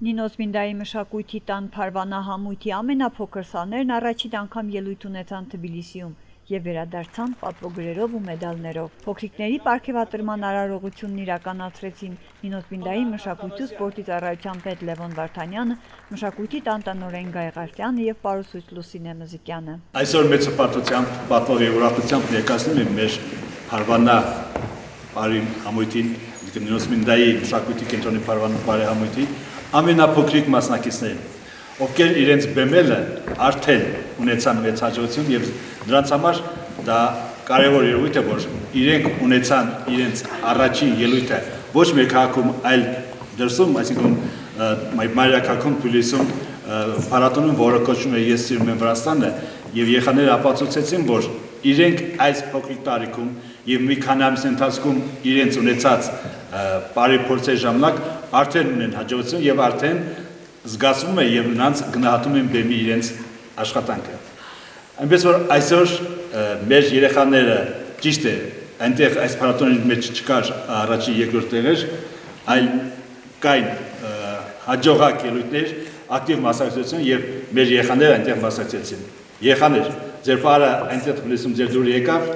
Նինոց Մինդայի մշակույթի տան Փարվանահամույթի ամենափոքր սաներն առաջին անգամ ելույթ ունեցան Թբիլիսիում եւ վերադարձան պատվոգրերով ու մեդալներով։ Փոքրիկների պարգևատրման արարողությունն իրականացրեցին Նինոց Մինդայի մշակույթի ու սպորտի ծառայության պետ Լևոն Վարդանյանը, մշակույթի տան տնօրեն Գայ Ղարդյանը եւ պարուսույց Լուսինե Մզիկյանը։ Այսօր մեծ հպարտությամբ պատվով եւ ուրախությամբ ներկայացնում եմ մեր Փարվանա բարեհամույթին, Նինոց Մինդայի մշակույթի կենտրոնի Փարվանա բարեհամույթի ամենափոքրիկ մասնակիցներին, ովքեր իրենց բեմելը արդեն ունեցան մեծ հաջողություն եւ դրանց համար դա կարևոր երևույթ է, որ իրենք ունեցան իրենց առաջին ելույթը ոչ մեր քաղաքում, այլ դրսում, այսինքն մայրաքաղաքում Թբիլիսիում փառատոնում, որը կոչվում է «Ես սիրում եմ Վրաստանը», եւ եղանները ապացուցեցին, որ իրենք այս փոքրիկ տարիքում եւ մի քանի ամիս ընթացքում իրենց ունեցած բարի փորձերի ժամանակ արդեն ունեն հաջողություն եւ արդեն զգացվում է եւ նրանց գնահատում են բեմի իրենց աշխատանքը։ Այնպես որ այսօր մեր երեխաները ճիշտ է, այնտեղ այս փառատոնի մեջ չկար առաջի երկրորդ տեղեր, այլ կային հաջողակ ելույթներ, ակտիվ մասնակցություն եւ մեր երեխաները այնտեղ մասնակցեցին։ Երեխաներ, ձեր բարը այնտեղ Թբիլիսիում ձեր դուր եկավ։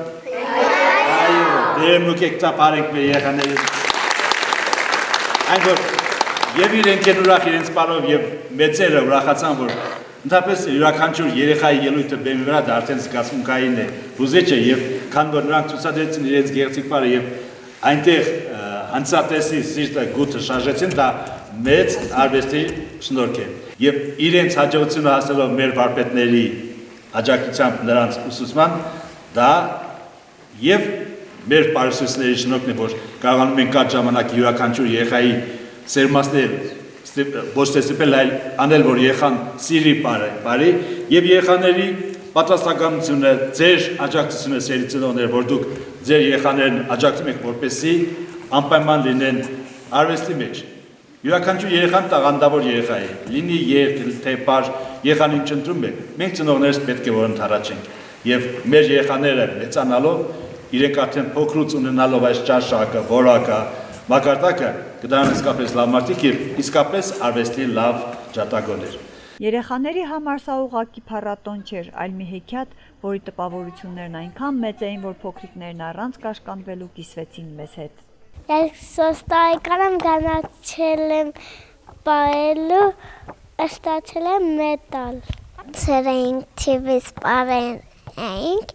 Այո, դերմուկ եք ծափարենք մեր երեխաներին։ Այնքան եւ իրենք են ուրախ իրենց բարով եւ մեծերը ուրախացան, որ ընդհանրապես յուրաքանչյուր երեխայի ելույթը բեմի վրա դա արդեն զգացմունքային է, հուզիչ է եւ քան որ նրանք ցուցադրեցին իրենց գեղեցիկ բարը եւ այնտեղ հանցատեսի սիրտը գութը շարժեցին, դա մեծ արվեստի շնորհք է։ Եվ իրենց հաջողությունը հասնելով մեր վարպետների աջակցությամբ նրանց ուսուցման, դա եւ մեր պարուսույցների շնորհքն է, որ կարողանում ենք այդ ժամանակ յուրաքանչյուր երեխայի սերմացնել, ոչ թե ստիպել, այլ անել, որ երեխան սիրի բարի եւ երեխաների պատասխանատվությունը, ձեր աջակցությունը սերի ծնողներ, որ դուք ձեր երեխաներին աջակցում եք, որպեսզի անպայման լինեն արվեստի մեջ։ Յուրաքանչյուր երեխան տաղանդավոր երեխա է, լինի երգ, թե պար, երեխան ինչ ընտրում է, մենք ծնողներս պետք է որ ընդառաջենք եւ մեր երեխաները մեծանալով իրենք արդեն փոքրուց ունենալով այս ճաշակը, որակը, մակարդակը կդառնան իսկապես լավ մարդիկ եւ իսկապես արվեստի լավ ջատագոներ։ Երեխաների համար սա ուղղակի փառատոն չէր, այլ մի հեքիաթ, որի տպավորություններն այնքան մեծ էին, որ փոքրիկներն առանց կաշկանդվելու կիսվեցին մեզ հետ։ Ես սոստայկարամ գանացել եմ պարելու, ստացել եմ մեդալ։ Ստացել ենք թիվից պարենք,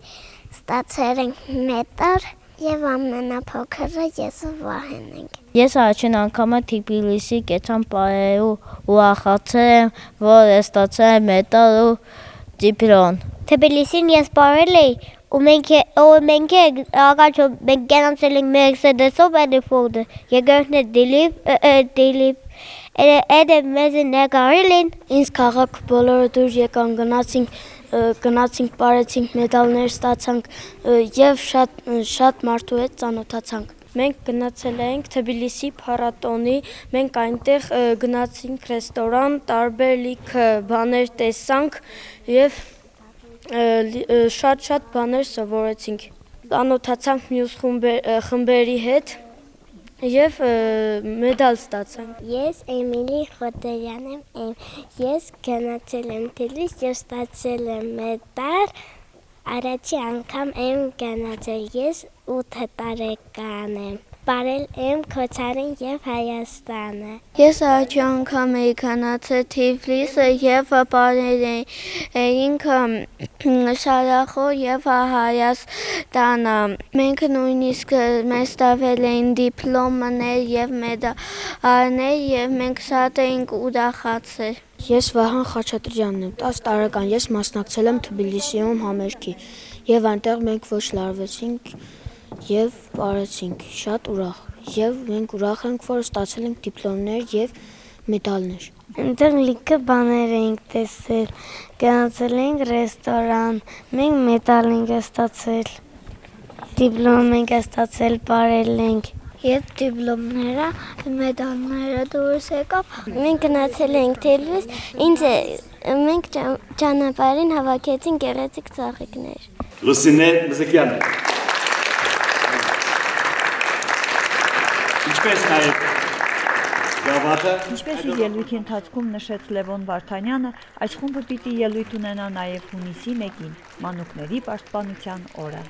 ստացել ենք մեդալ եւ ամենափոքրը ես Վահեն ենք։ Ես առաջին անգամ Թբիլիսի կեցամ պարելու ու ախացել, որ ստացել եմ մեդալ ու դիպլոմ։ Թբիլիսին ես պարել էի ու մենք գնացել ենք Մերսեդեսով էլիֆորդը, երկրորդն է դիլիպ, էդը մեզ նկարել են։ Ինձ քաղաք բոլորը դուր եկան, գնացինք, պարեցինք, մեդալներ ստացանք եւ շատ մարդու հետ ծանոթացանք։ Մենք գնացել ենք Թբիլիսի փառատոնի, մենք այնտեղ գնացինք ռեստորան, տարբեր լիքը բաներ տեսանք եւ շատ բաներ սովորեցինք։ Ծանոթացանք մյուս խմբերի հետ եւ մեդալ ստացանք։ Ես Էմիլի Խոտերյան եմ, ես գնացել եմ Թբիլիս եւ ստացել եմ մեդալ։ Առաջի անգամ եմ գնացել, ես 8 տարեկան եմ։ Պարել եմ Քոչարին եւ Հայաստանը։ Ես առաջի անգամ էի գնացել Թիֆլիսը եւ պարել էինք Շարախոր եւ Հայաստանը։ Մենք նույնիսկ մեզ տվել էին դիպլոմներ եւ մեդալներ եւ մենք շատ էինք ուրախացել։ Ես Վահան Խաչատրյանն եմ, 10 տարեկան, ես մասնակցել եմ Թբիլիսիում համերգի եւ այնտեղ մենք ոչ լարվեցինք եւ պարեցինք, շատ ուրախ եւ մենք ուրախ ենք, որ ստացել ենք դիպլոմներ եւ մեդալներ։ Այնտեղ լիքը բաներ ենք տեսել, գնացել ենք ռեստորան, մենք մեդալ ենք ստացել, դիպլոմ ենք ստացել, պարել ենք եւ դիպլոմները, մեդալները դուրս եկավ։ Մենք գնացել ենք Թբիլիս, մենք ճանապարհին հավաքեցին գեղեցիկ ծաղիկներ։ Լուսինե Մզիկյանը։ Ինչպես նաև Գավաթը Ինչպես իր ելույթի ընթացքում նշեց Լևոն Վարդանյանը, այս խումբը պիտի ելույթ ունենա նաև հունիսի 1-ին՝ մանուկների պաշտպանության օրը։